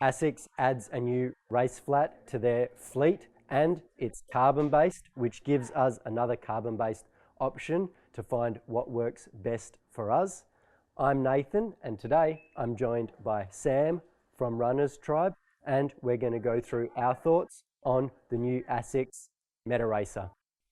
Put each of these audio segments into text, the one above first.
Asics adds a new race flat to their fleet and it's carbon based, which gives us another carbon based option to find what works best for us. I'm Nathan and today I'm joined by Sam from Runners Tribe and we're going to go through our thoughts on the new Asics MetaRacer.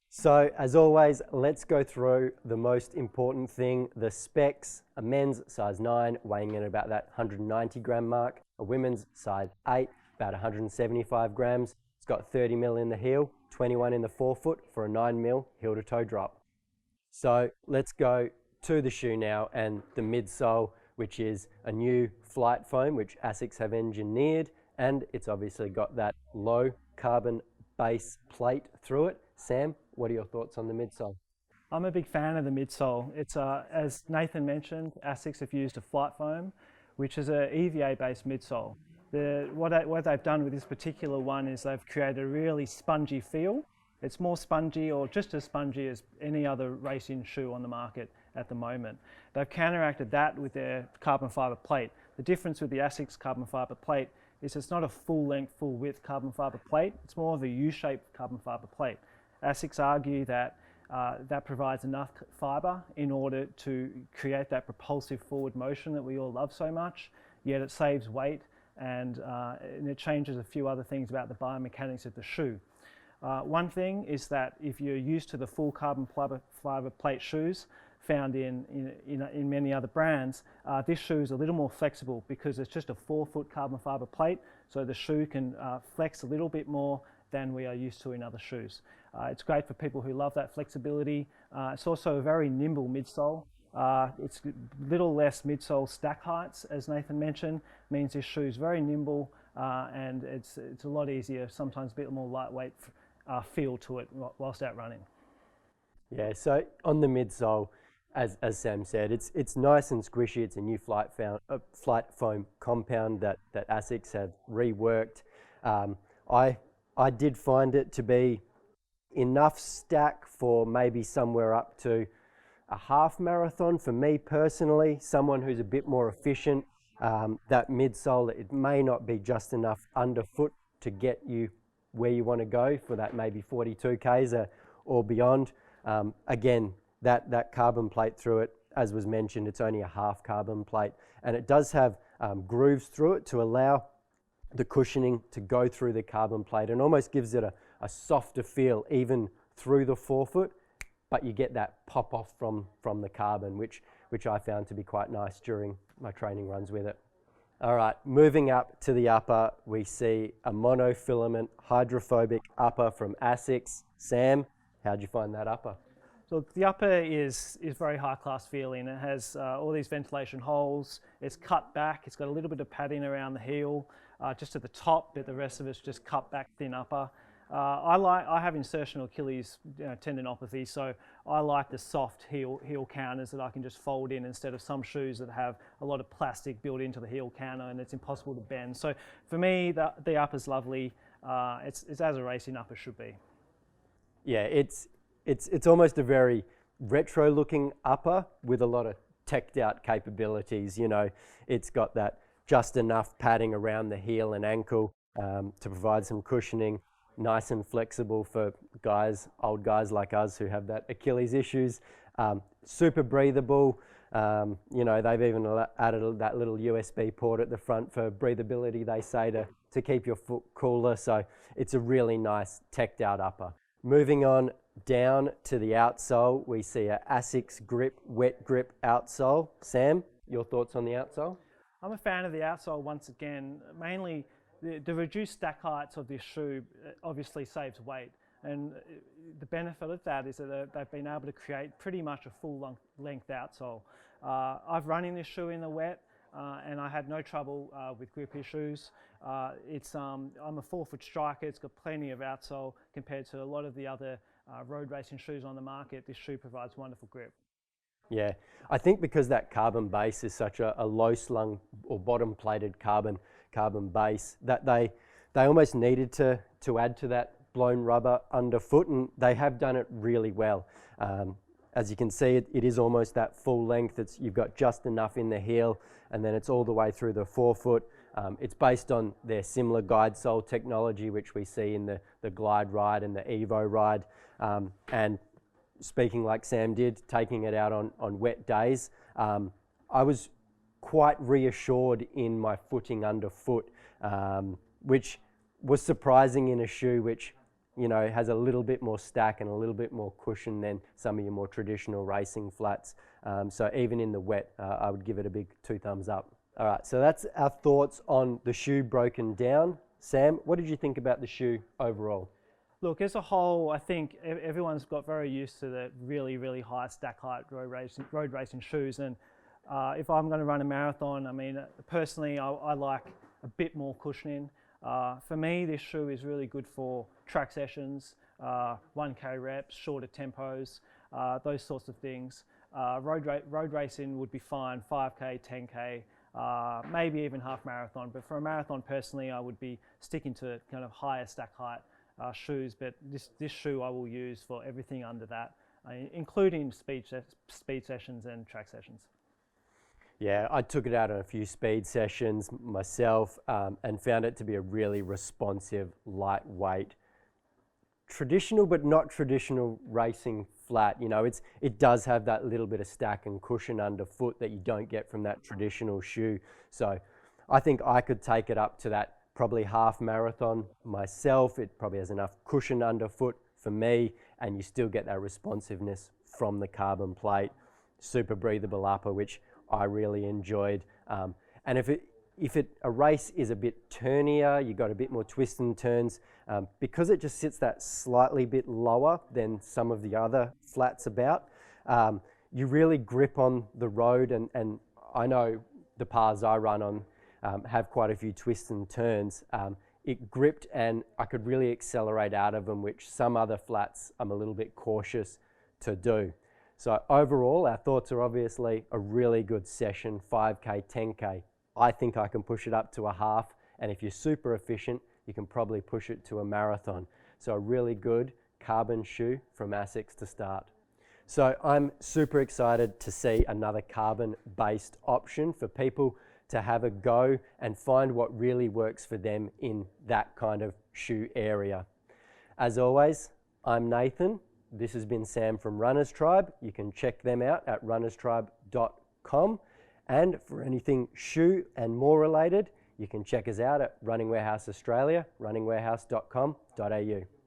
So as always, let's go through the most important thing, the specs. A men's size 9 weighing in about that 190 gram mark, a women's size 8 about 175 grams. It's got 30 mil in the heel, 21 in the forefoot for a 9 mil heel to toe drop. So let's go to the shoe now and the midsole, which is a new flight foam which Asics have engineered, and it's obviously got that low carbon base plate through it. Sam, what are your thoughts on the midsole? I'm a big fan of the midsole. It's as Nathan mentioned, Asics have used a flight foam, which is an EVA-based midsole. What they've done with this particular one is they've created a really spongy feel. It's more spongy or just as spongy as any other racing shoe on the market at the moment. They've counteracted that with their carbon fibre plate. The difference with the Asics carbon fibre plate is it's not a full length, full width carbon fibre plate. It's more of a U-shaped carbon fibre plate. Asics argue that that provides enough fibre in order to create that propulsive forward motion that we all love so much, yet it saves weight and it changes a few other things about the biomechanics of the shoe. One thing is that if you're used to the full carbon fibre plate shoes found in many other brands, this shoe is a little more flexible because it's just a 4-foot carbon fibre plate, so the shoe can flex a little bit more than we are used to in other shoes. It's great for people who love that flexibility. It's also a very nimble midsole. It's a little less midsole stack heights, as Nathan mentioned, means this shoe is very nimble and it's a lot easier, sometimes a bit more lightweight feel to it whilst out running. Yeah, so on the midsole, as Sam said, it's nice and squishy. It's a new flight foam compound that Asics have reworked. I did find it to be enough stack for maybe somewhere up to a half marathon for me personally. Someone who's a bit more efficient, that midsole, it may not be just enough underfoot to get you where you want to go for that maybe 42 Ks or beyond. Again, that carbon plate through it, as was mentioned, it's only a half carbon plate, and it does have grooves through it to allow the cushioning to go through the carbon plate and almost gives it a softer feel even through the forefoot, but you get that pop off from the carbon, which I found to be quite nice during my training runs with it. All right, moving up to the upper, we see a monofilament hydrophobic upper from Asics. Sam, how'd you find that upper? So the upper is very high class feeling. It has all these ventilation holes. It's cut back. It's got a little bit of padding around the heel, just at the top, but the rest of it's just cut back thin upper. I have insertional Achilles tendinopathy, so I like the soft heel counters that I can just fold in instead of some shoes that have a lot of plastic built into the heel counter and it's impossible to bend. So for me, the upper's lovely. It's as a racing upper should be. Yeah, it's almost a very retro looking upper with a lot of teched out capabilities. You know, it's got that just enough padding around the heel and ankle to provide some cushioning, nice and flexible for old guys like us who have that Achilles issues. Super breathable. You know, they've even added that little USB port at the front for breathability, they say, to keep your foot cooler. So it's a really nice teched out upper. Moving on down to the outsole, we see a Asics Grip wet grip outsole. Sam, your thoughts on the outsole? I'm a fan of the outsole once again. Mainly the reduced stack heights of this shoe obviously saves weight, and the benefit of that is that they've been able to create pretty much a full length outsole. I've run in this shoe in the wet and I had no trouble with grip issues. I'm a 4-foot striker. It's got plenty of outsole compared to a lot of the other road racing shoes on the market. This shoe provides wonderful grip. Yeah, I think because that carbon base is such a low slung or bottom plated carbon base that they almost needed to add to that blown rubber underfoot, and they have done it really well. As you can see, it is almost that full length. You've got just enough in the heel, and then it's all the way through the forefoot. It's based on their similar guide sole technology, which we see in the Glide Ride and the Evo Ride. And speaking like Sam did, taking it out on wet days, I was quite reassured in my footing underfoot, which was surprising in a shoe which, you know, has a little bit more stack and a little bit more cushion than some of your more traditional racing flats. So even in the wet, I would give it a big 2 thumbs up. All right, so that's our thoughts on the shoe broken down. Sam, what did you think about the shoe overall? Look, as a whole, I think everyone's got very used to the really, really high stack height road racing shoes. And if I'm going to run a marathon, I mean, personally, I like a bit more cushioning. For me, this shoe is really good for track sessions, 1K reps, shorter tempos, those sorts of things. Road racing would be fine, 5K, 10K, maybe even half marathon. But for a marathon, personally, I would be sticking to kind of higher stack height shoes. But this shoe I will use for everything under that, including speed sessions and track sessions. Yeah, I took it out on a few speed sessions myself and found it to be a really responsive, lightweight, traditional but not traditional racing flat. You know, it does have that little bit of stack and cushion underfoot that you don't get from that traditional shoe. So I think I could take it up to that probably half marathon myself. It probably has enough cushion underfoot for me, and you still get that responsiveness from the carbon plate. Super breathable upper, which I really enjoyed. And if a race is a bit turnier, you got a bit more twists and turns, because it just sits that slightly bit lower than some of the other flats about, you really grip on the road, and I know the paths I run on have quite a few twists and turns. It gripped and I could really accelerate out of them, which some other flats I'm a little bit cautious to do. So overall, our thoughts are obviously a really good session, 5K, 10K. I think I can push it up to a half, and if you're super efficient, you can probably push it to a marathon. So a really good carbon shoe from Asics to start. So I'm super excited to see another carbon-based option for people to have a go and find what really works for them in that kind of shoe area. As always, I'm Nathan. This has been Sam from Runners Tribe. You can check them out at runnerstribe.com. And for anything shoe and more related, you can check us out at Running Warehouse Australia, runningwarehouse.com.au.